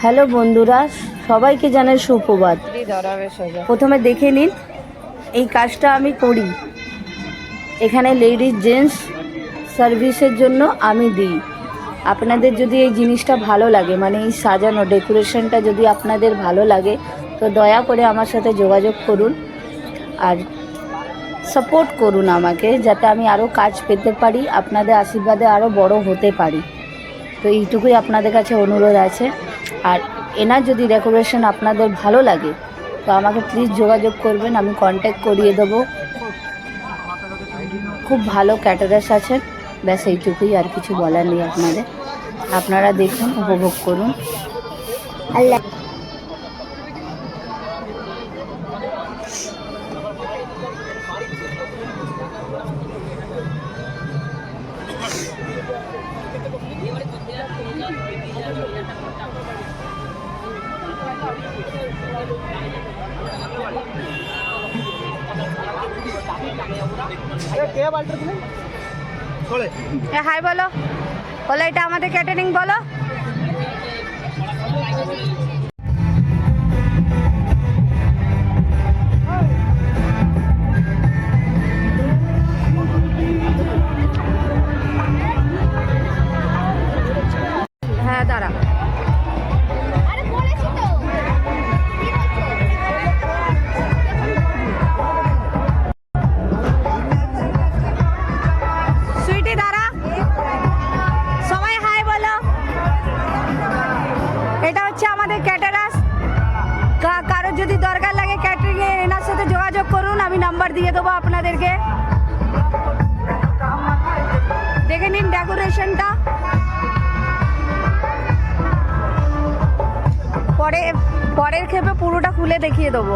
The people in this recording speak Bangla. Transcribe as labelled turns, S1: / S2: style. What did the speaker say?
S1: হ্যালো বন্ধুরা, সবাইকে জানাই সুপ্রভাত। প্রথমে দেখে নিন এই কাজটা আমি করি। এখানে লেডিস জেন্টস সার্ভিসের জন্য আমি দিই। আপনাদের যদি এই জিনিসটা ভালো লাগে, মানে এই সাজানো ডেকোরেশনটা যদি আপনাদের ভালো লাগে, তো দয়া করে আমার সাথে যোগাযোগ করুন আর সাপোর্ট করুন আমাকে, যাতে আমি আরও কাজ পেতে পারি, আপনাদের আশীর্বাদে আরও বড় হতে পারি। তো এইটুকুই আপনাদের কাছে অনুরোধ আছে। আর এনার যদি ডেকোরেশন আপনাদের ভালো লাগে তো আমাকে প্লিজ যোগাযোগ করবেন, আমি কন্ট্যাক্ট করিয়ে দেবো। খুব ভালো ক্যাটারার্স আছেন, ব্যাস এইটুকুই, আর কিছু বলার নেই আপনাদের। আপনারা দেখুন, উপভোগ করুন। আল্লাহ। হাই বলো, বলো এটা আমাদের ক্যাটারিং বলো। হ্যাঁ দাঁড়া, সুইটি দাঁড়া, সবাই হাই বলো। এটা হচ্ছে আমাদের ক্যাটারার্স। কারোর যদি দরকার লাগে ক্যাটারিংয়ে, এনার সাথে যোগাযোগ করুন, আমি নাম্বার দিয়ে দেবো আপনাদেরকে। দেখে নিন ডেকোরেশনটা। পরের ক্ষেপে পুরোটা খুলে দেখিয়ে দেবো।